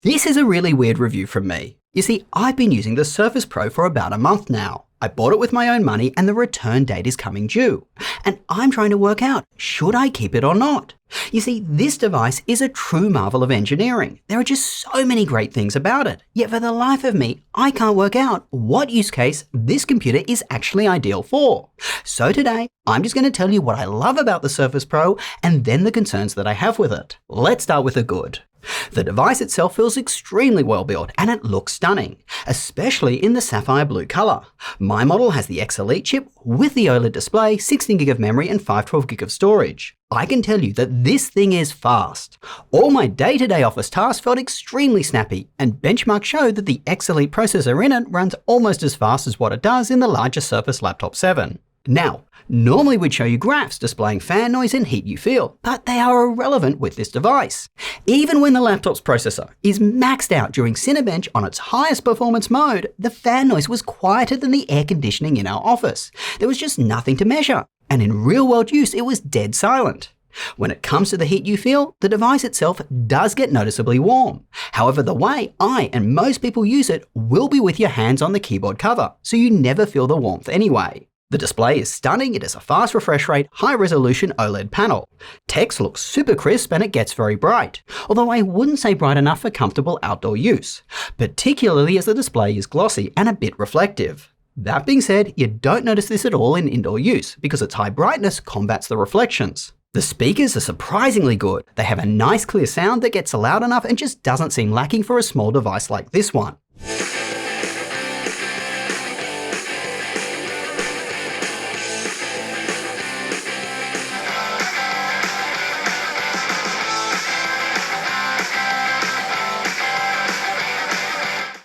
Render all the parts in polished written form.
This is a really weird review from me. You see, I've been using the Surface Pro for about a month now. I bought it with my own money and the return date is coming due. And I'm trying to work out, should I keep it or not? You see, this device is a true marvel of engineering. There are just so many great things about it. Yet for the life of me, I can't work out what use case this computer is actually ideal for. So today, I'm just going to tell you what I love about the Surface Pro and then the concerns that I have with it. Let's start with the good. The device itself feels extremely well built and it looks stunning, especially in the sapphire blue color. My model has the X Elite chip with the OLED display, 16GB of memory and 512GB of storage. I can tell you that this thing is fast. All my day-to-day office tasks felt extremely snappy, and benchmarks show that the X Elite processor in it runs almost as fast as what it does in the larger Surface Laptop 7. Now, normally we'd show you graphs displaying fan noise and heat you feel, but they are irrelevant with this device. Even when the laptop's processor is maxed out during Cinebench on its highest performance mode, the fan noise was quieter than the air conditioning in our office. There was just nothing to measure, and in real-world use it was dead silent. When it comes to the heat you feel, the device itself does get noticeably warm. However, the way I and most people use it will be with your hands on the keyboard cover, so you never feel the warmth anyway. The display is stunning, it has a fast refresh rate, high resolution OLED panel. Text looks super crisp and it gets very bright, although I wouldn't say bright enough for comfortable outdoor use, particularly as the display is glossy and a bit reflective. That being said, you don't notice this at all in indoor use because its high brightness combats the reflections. The speakers are surprisingly good. They have a nice clear sound that gets loud enough and just doesn't seem lacking for a small device like this one.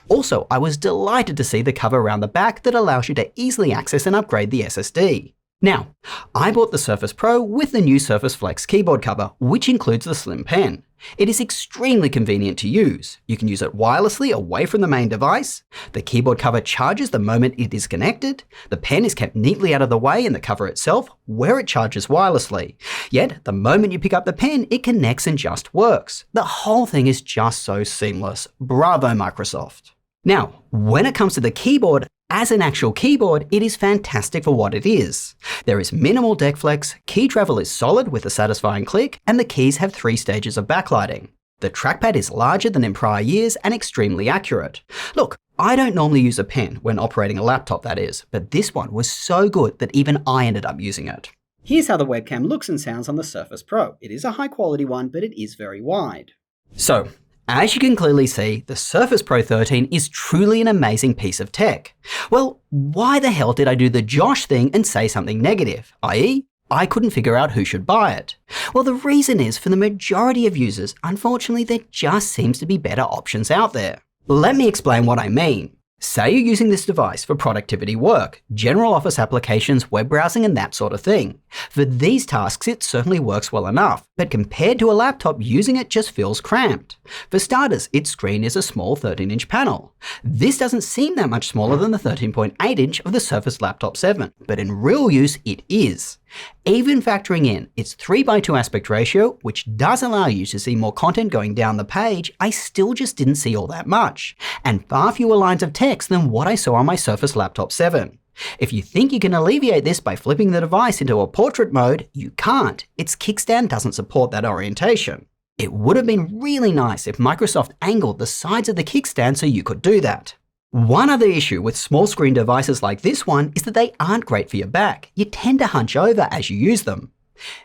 Also, I was delighted to see the cover around the back that allows you to easily access and upgrade the SSD. Now, I bought the Surface Pro with the new Surface Flex keyboard cover, which includes the slim pen. It is extremely convenient to use. You can use it wirelessly away from the main device. The keyboard cover charges the moment it is connected. The pen is kept neatly out of the way in the cover itself, where it charges wirelessly. Yet, the moment you pick up the pen, it connects and just works. The whole thing is just so seamless. Bravo, Microsoft. Now, when it comes to the keyboard, as an actual keyboard, it is fantastic for what it is. There is minimal deck flex, key travel is solid with a satisfying click, and the keys have 3 stages of backlighting. The trackpad is larger than in prior years and extremely accurate. Look, I don't normally use a pen when operating a laptop, that is, but this one was so good that even I ended up using it. Here's how the webcam looks and sounds on the Surface Pro. It is a high quality one, but it is very wide. So, as you can clearly see, the Surface Pro 13 is truly an amazing piece of tech. Well, why the hell did I do the Josh thing and say something negative, i.e., I couldn't figure out who should buy it? Well, the reason is for the majority of users, unfortunately, there just seems to be better options out there. Let me explain what I mean. Say you're using this device for productivity work, general office applications, web browsing and that sort of thing. For these tasks it certainly works well enough, but compared to a laptop, using it just feels cramped. For starters, its screen is a small 13-inch panel. This doesn't seem that much smaller than the 13.8-inch of the Surface Laptop 7, but in real use it is. Even factoring in its 3:2 aspect ratio, which does allow you to see more content going down the page, I still just didn't see all that much, and far fewer lines of text than what I saw on my Surface Laptop 7. If you think you can alleviate this by flipping the device into a portrait mode, you can't. Its kickstand doesn't support that orientation. It would have been really nice if Microsoft angled the sides of the kickstand so you could do that. One other issue with small screen devices like this one is that they aren't great for your back. You tend to hunch over as you use them.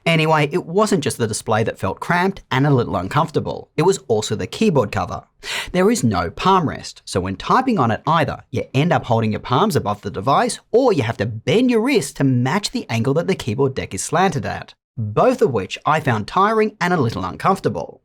Anyway, it wasn't just the display that felt cramped and a little uncomfortable. It was also the keyboard cover. There is no palm rest, so when typing on it either, you end up holding your palms above the device or you have to bend your wrist to match the angle that the keyboard deck is slanted at. Both of which I found tiring and a little uncomfortable.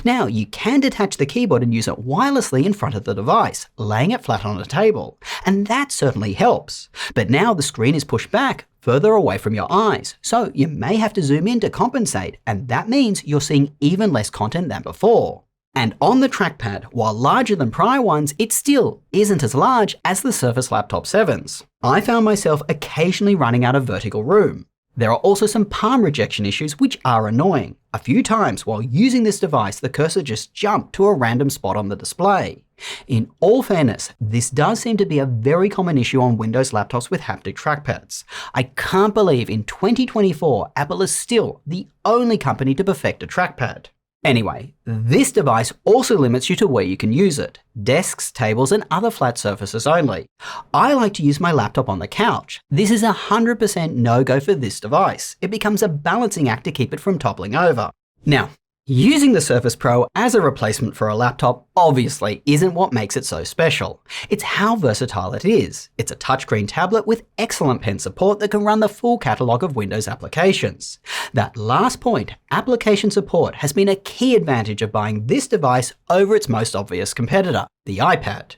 Now, you can detach the keyboard and use it wirelessly in front of the device, laying it flat on a table, and that certainly helps. But now the screen is pushed back further away from your eyes, so you may have to zoom in to compensate, and that means you're seeing even less content than before. And on the trackpad, while larger than prior ones, it still isn't as large as the Surface Laptop 7's. I found myself occasionally running out of vertical room. There are also some palm rejection issues which are annoying. A few times while using this device, the cursor just jumped to a random spot on the display. In all fairness, this does seem to be a very common issue on Windows laptops with haptic trackpads. I can't believe in 2024, Apple is still the only company to perfect a trackpad. Anyway, this device also limits you to where you can use it. Desks, tables, and other flat surfaces only. I like to use my laptop on the couch. This is 100% no-go for this device. It becomes a balancing act to keep it from toppling over. Now, using the Surface Pro as a replacement for a laptop obviously isn't what makes it so special. It's how versatile it is. It's a touchscreen tablet with excellent pen support that can run the full catalogue of Windows applications. That last point, application support, has been a key advantage of buying this device over its most obvious competitor, the iPad.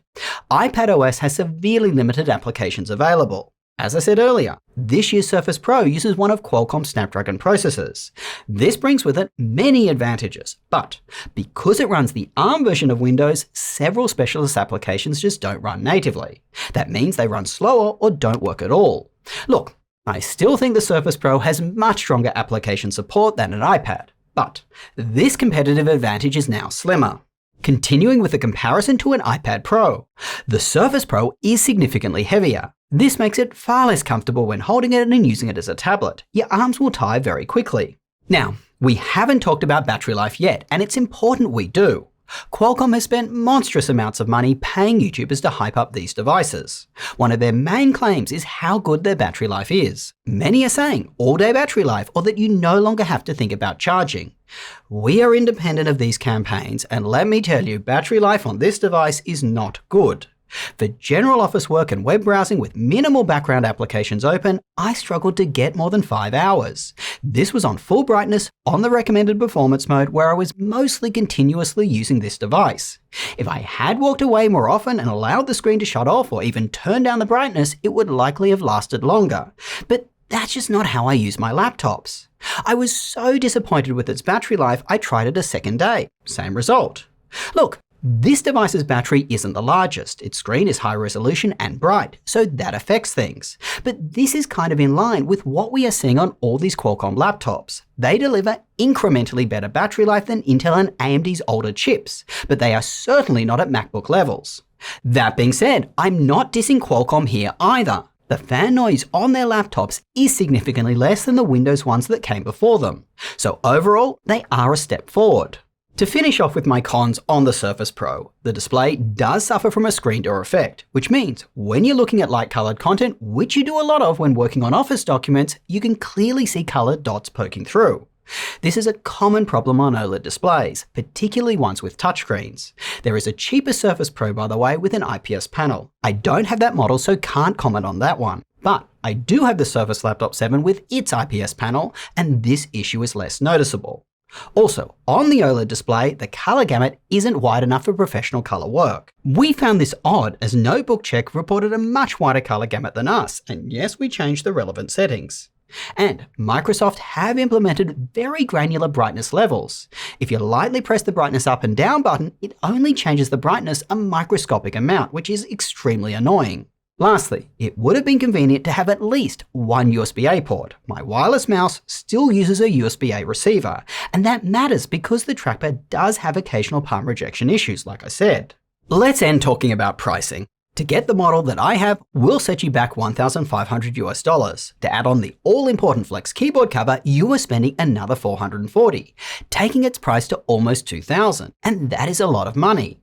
iPadOS has severely limited applications available. As I said earlier, this year's Surface Pro uses one of Qualcomm's Snapdragon processors. This brings with it many advantages, but because it runs the ARM version of Windows, several specialist applications just don't run natively. That means they run slower or don't work at all. Look, I still think the Surface Pro has much stronger application support than an iPad, but this competitive advantage is now slimmer. Continuing with a comparison to an iPad Pro, the Surface Pro is significantly heavier. This makes it far less comfortable when holding it and using it as a tablet. Your arms will tire very quickly. Now, we haven't talked about battery life yet, and it's important we do. Qualcomm has spent monstrous amounts of money paying YouTubers to hype up these devices. One of their main claims is how good their battery life is. Many are saying all-day battery life, or that you no longer have to think about charging. We are independent of these campaigns, and let me tell you, battery life on this device is not good. For general office work and web browsing with minimal background applications open, I struggled to get more than 5 hours. This was on full brightness on the recommended performance mode where I was mostly continuously using this device. If I had walked away more often and allowed the screen to shut off or even turn down the brightness, it would likely have lasted longer. But that's just not how I use my laptops. I was so disappointed with its battery life, I tried it a second day. Same result. Look, this device's battery isn't the largest. Its screen is high resolution and bright, so that affects things. But this is kind of in line with what we are seeing on all these Qualcomm laptops. They deliver incrementally better battery life than Intel and AMD's older chips, but they are certainly not at MacBook levels. That being said, I'm not dissing Qualcomm here either. The fan noise on their laptops is significantly less than the Windows ones that came before them. So overall, they are a step forward. To finish off with my cons on the Surface Pro, the display does suffer from a screen door effect, which means when you're looking at light-colored content, which you do a lot of when working on Office documents, you can clearly see colored dots poking through. This is a common problem on OLED displays, particularly ones with touchscreens. There is a cheaper Surface Pro, by the way, with an IPS panel. I don't have that model, so can't comment on that one. But I do have the Surface Laptop 7 with its IPS panel, and this issue is less noticeable. Also, on the OLED display, the color gamut isn't wide enough for professional color work. We found this odd as Notebook Check reported a much wider color gamut than us, and yes, we changed the relevant settings. And Microsoft have implemented very granular brightness levels. If you lightly press the brightness up and down button, it only changes the brightness a microscopic amount, which is extremely annoying. Lastly, it would have been convenient to have at least one USB-A port. My wireless mouse still uses a USB-A receiver, and that matters because the trackpad does have occasional palm rejection issues, like I said. Let's end talking about pricing. To get the model that I have, we'll set you back $1,500 US. To add on the all-important Flex keyboard cover, you are spending another $440, taking its price to almost $2,000, and that is a lot of money.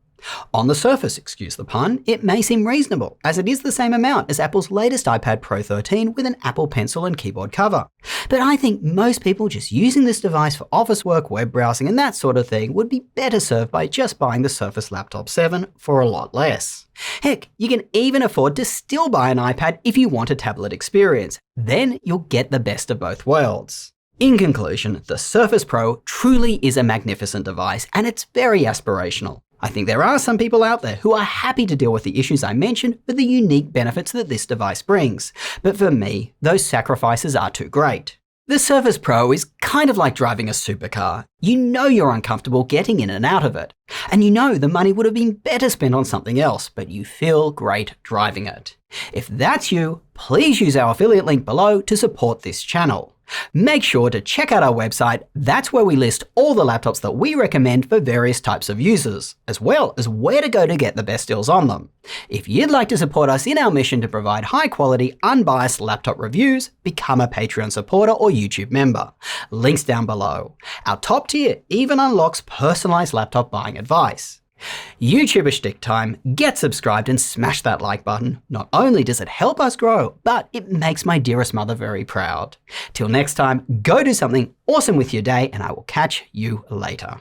On the surface, excuse the pun, it may seem reasonable, as it is the same amount as Apple's latest iPad Pro 13 with an Apple Pencil and keyboard cover. But I think most people just using this device for office work, web browsing, and that sort of thing would be better served by just buying the Surface Laptop 7 for a lot less. Heck, you can even afford to still buy an iPad if you want a tablet experience. Then you'll get the best of both worlds. In conclusion, the Surface Pro truly is a magnificent device, and it's very aspirational. I think there are some people out there who are happy to deal with the issues I mentioned for the unique benefits that this device brings. But for me, those sacrifices are too great. The Surface Pro is kind of like driving a supercar. You know you're uncomfortable getting in and out of it. And you know the money would have been better spent on something else, but you feel great driving it. If that's you, please use our affiliate link below to support this channel. Make sure to check out our website. That's where we list all the laptops that we recommend for various types of users, as well as where to go to get the best deals on them. If you'd like to support us in our mission to provide high-quality, unbiased laptop reviews, become a Patreon supporter or YouTube member. Links down below. Our top tier even unlocks personalized laptop buying advice. YouTuber shtick time, get subscribed and smash that like button. Not only does it help us grow, but it makes my dearest mother very proud. Till next time, go do something awesome with your day and I will catch you later.